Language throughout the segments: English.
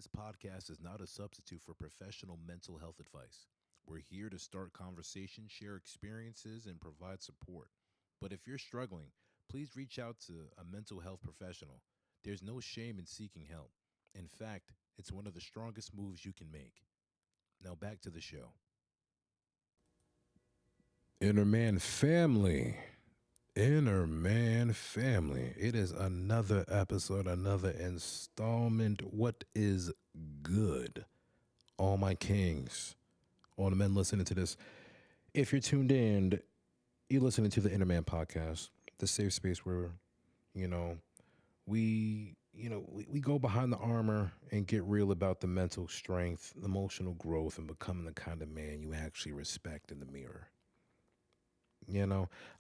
This podcast is not a substitute for professional mental health advice. We're here to start conversations, share experiences, and provide support. But if you're struggling, please reach out to a mental health professional. There's no shame in seeking help. In fact, it's one of the strongest moves you can make. Now back to the show. Innerman family. Innerman family. It is another episode, another installment. What is good? All my kings, all the men listening to this. If you're tuned in, you're listening to the Innerman Podcast, the safe space where, you know, we go behind the armor and get real about the mental strength, emotional growth, and becoming the kind of man you actually respect in the mirror.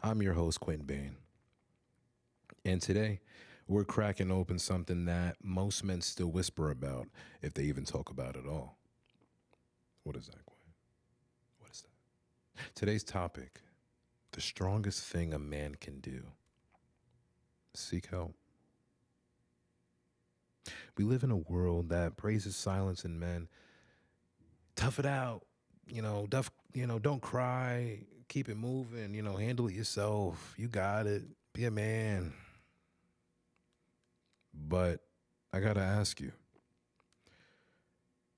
I'm your host, Quinten Bane. And today, we're cracking open something that most men still whisper about, if they even talk about it at all. What is that, Quinn? What is that? Today's topic, the strongest thing a man can do. Seek help. We live in a world that praises silence in men. Tough it out. Don't cry. Keep it moving. Handle it yourself. You got it. Be a man. But I got to ask you,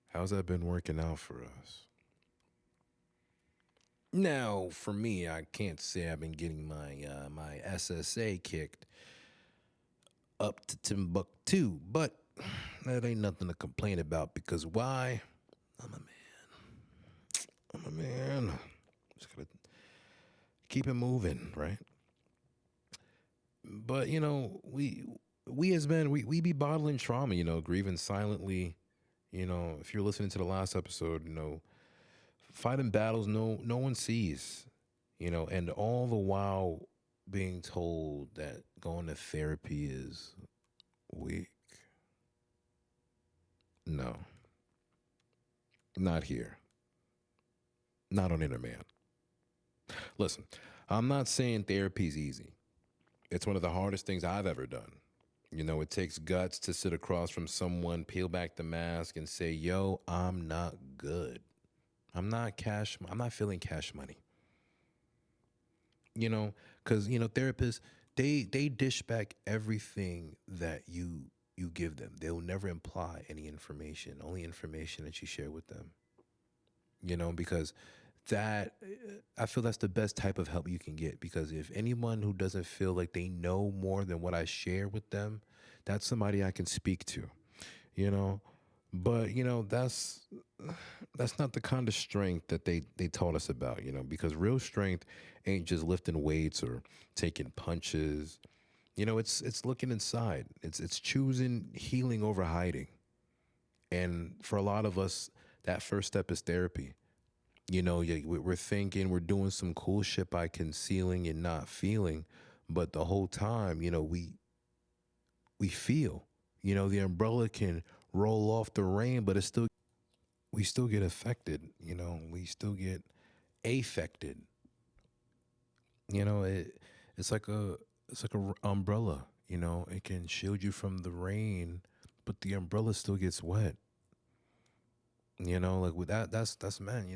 how's that been working out for us? Now, for me, I can't say I've been getting my SSA kicked up to Timbuktu, but that ain't nothing to complain about because why? I'm a man. I'm a man. Just gotta keep it moving, right? But we as men, we be bottling trauma, grieving silently. If you're listening to the last episode, fighting battles no one sees, and all the while being told that going to therapy is weak. No, not here. Not on Innerman. Listen, I'm not saying therapy's easy. It's one of the hardest things I've ever done. It takes guts to sit across from someone, peel back the mask, and say, yo, I'm not good. I'm not feeling cash money. Because, therapists, they dish back everything that you give them. They'll never imply any information, only information that you share with them. Because that, I feel that's the best type of help you can get, because if anyone who doesn't feel like they know more than what I share with them, that's somebody I can speak to, but that's not the kind of strength that they taught us about, because real strength ain't just lifting weights or taking punches. It's looking inside. It's choosing healing over hiding. And for a lot of us, that first step is therapy. We're thinking we're doing some cool shit by concealing and not feeling, but the whole time, we feel. The umbrella can roll off the rain, but we still get affected. We still get affected. It's like a umbrella. It can shield you from the rain, but the umbrella still gets wet. Like with that's man.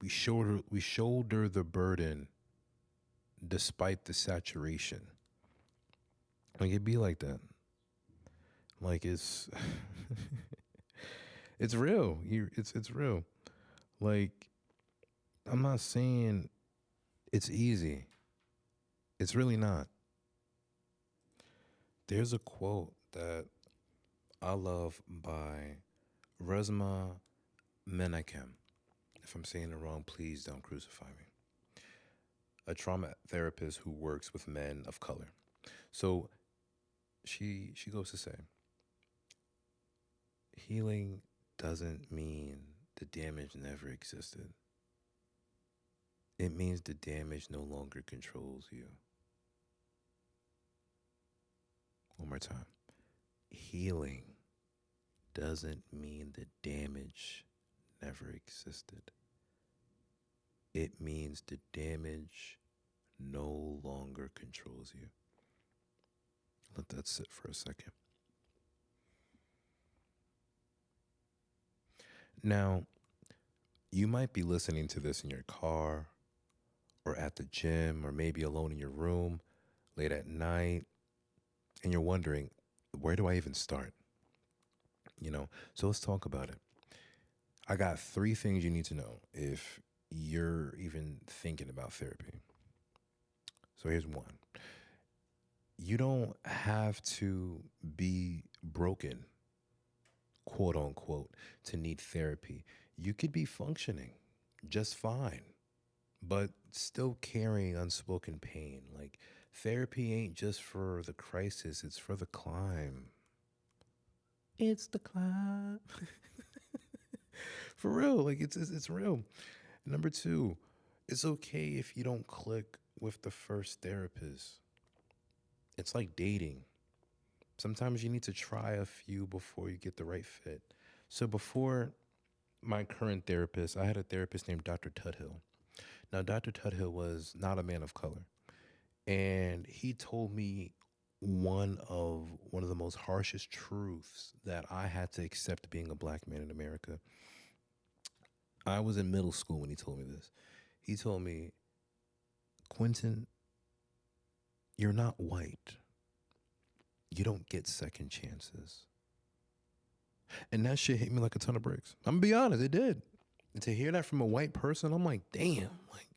We shoulder the burden despite the saturation. Like it be like that. Like it's it's real. It's real. Like I'm not saying it's easy. It's really not. There's a quote that I love by Resma Menakem. If I'm saying it wrong, please don't crucify me. A trauma therapist who works with men of color. So she goes to say, healing doesn't mean the damage never existed. It means the damage no longer controls you. One more time. Healing doesn't mean the damage never existed. It means the damage no longer controls you. Let that sit for a second. Now, you might be listening to this in your car or at the gym or maybe alone in your room late at night, and you're wondering, where do I even start? So let's talk about it. I got three things you need to know if you're even thinking about therapy. So here's one. You don't have to be broken, quote unquote, to need therapy. You could be functioning just fine, but still carrying unspoken pain. Like, therapy ain't just for the crisis, it's for the climb. It's the climb. For real, like it's real. Number two, it's okay if you don't click with the first therapist. It's like dating. Sometimes you need to try a few before you get the right fit. So before my current therapist, I had a therapist named Dr. Tuthill. Now, Dr. Tuthill was not a man of color, and he told me one of the most harshest truths that I had to accept being a black man in America. I was in middle school when he told me this. He told me, Quinten, you're not white. You don't get second chances. And that shit hit me like a ton of bricks. I'm gonna be honest, it did. And to hear that from a white person, I'm like, damn, like,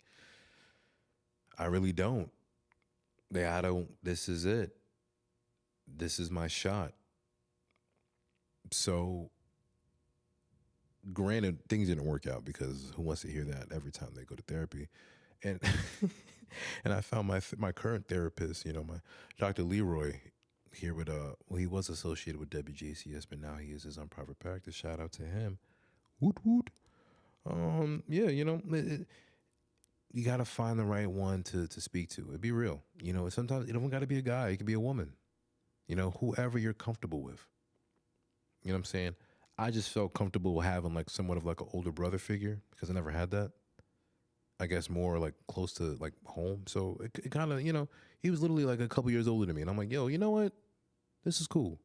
I really don't. I don't, this is it. This is my shot. So, granted, things didn't work out because who wants to hear that every time they go to therapy? And and I found my current therapist, my Dr. Leroy here with he was associated with WJCS, but now he is his own private practice. Shout out to him. Woot woot. Yeah, you gotta find the right one to speak to. It'd be real. Sometimes it don't gotta be a guy. It could be a woman. Whoever you're comfortable with. You know what I'm saying? I just felt comfortable having like somewhat of like an older brother figure because I never had that. I guess more like close to like home. So it kind of, he was literally like a couple years older than me. And I'm like, yo, you know what? This is cool.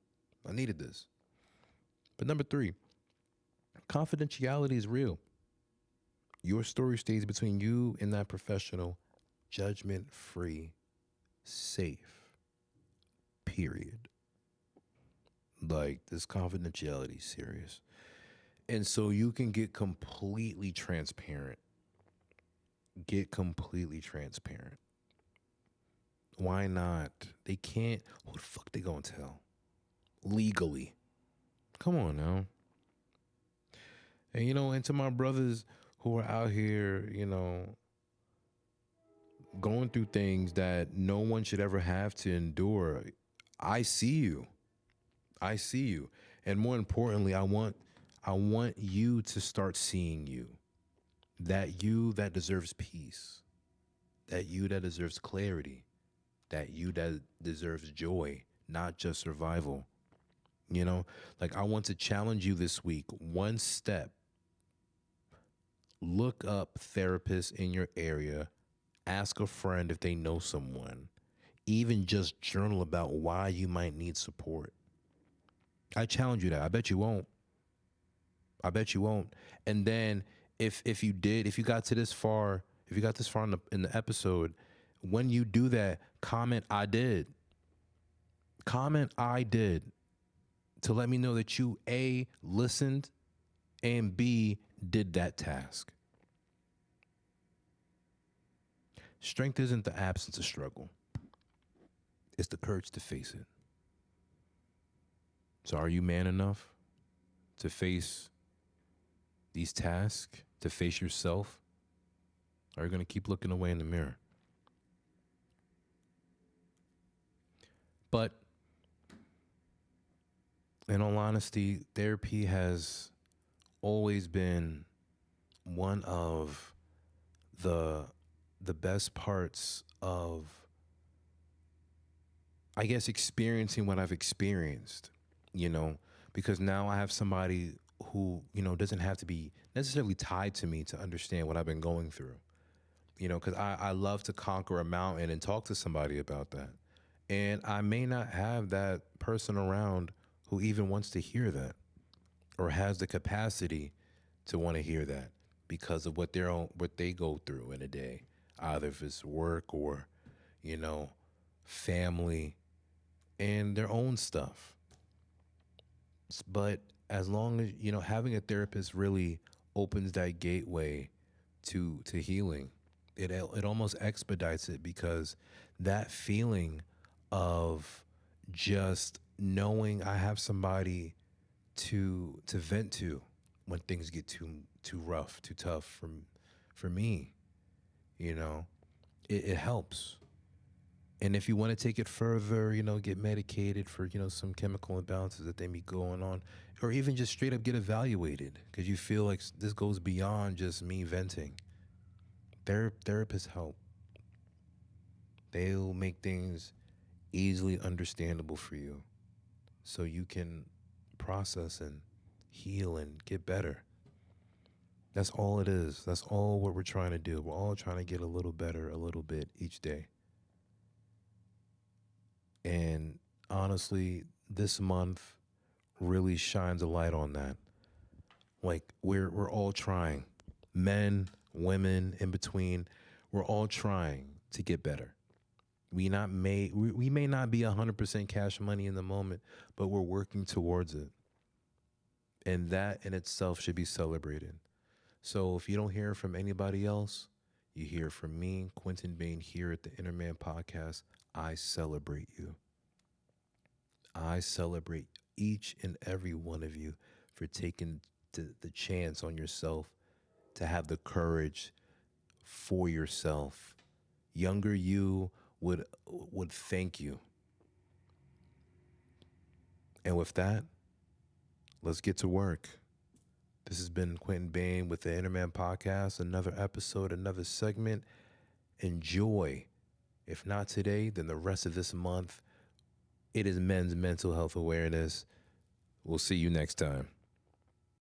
I needed this. But number three, confidentiality is real. Your story stays between you and that professional, judgment free, safe, period. Like, this confidentiality is serious. And so you can get completely transparent. Get completely transparent. Why not? They can't. Who the fuck they gonna tell? Legally. Come on now. And to my brothers who are out here, going through things that no one should ever have to endure, I see you. I see you. And more importantly, I want you to start seeing you. That you that deserves peace. That you that deserves clarity. That you that deserves joy, not just survival. Like, I want to challenge you this week. One step. Look up therapists in your area. Ask a friend if they know someone. Even just journal about why you might need support. I challenge you that. I bet you won't. I bet you won't. And then if you got to this far, if you got this far in the episode, when you do that, comment I did. Comment I did to let me know that you A, listened, and B, did that task. Strength isn't the absence of struggle. It's the courage to face it. So are you man enough to face these tasks, to face yourself? Or are you going to keep looking away in the mirror? But in all honesty, therapy has always been one of the best parts of, I guess, experiencing what I've experienced, because now I have somebody who, doesn't have to be necessarily tied to me to understand what I've been going through, because I love to conquer a mountain and talk to somebody about that. And I may not have that person around who even wants to hear that or has the capacity to want to hear that because of what they go through in a day, either if it's work or, you know, family and their own stuff. But as long as, having a therapist really opens that gateway to healing. It almost expedites it because that feeling of just knowing I have somebody to vent to when things get too rough, too tough for me, you know, it helps. And if you want to take it further, get medicated for, some chemical imbalances that they be going on, or even just straight up get evaluated because you feel like this goes beyond just me venting. Therapists help. They'll make things easily understandable for you so you can process and heal and get better. That's all it is. That's all what we're trying to do. We're all trying to get a little better, a little bit each day. And honestly, this month really shines a light on that. Like we're all trying. Men, women, in between, we're all trying to get better. We may not be 100% cash money in the moment, but we're working towards it. And that in itself should be celebrated. So if you don't hear from anybody else, you hear from me, Quinten Bane, here at the Innerman Podcast. I celebrate you. I celebrate each and every one of you for taking the chance on yourself to have the courage for yourself. Younger you would thank you. And with that, let's get to work. This has been Quinten Bane with the Innerman Podcast. Another episode, another segment. Enjoy. If not today, then the rest of this month. It is Men's Mental Health Awareness. We'll see you next time.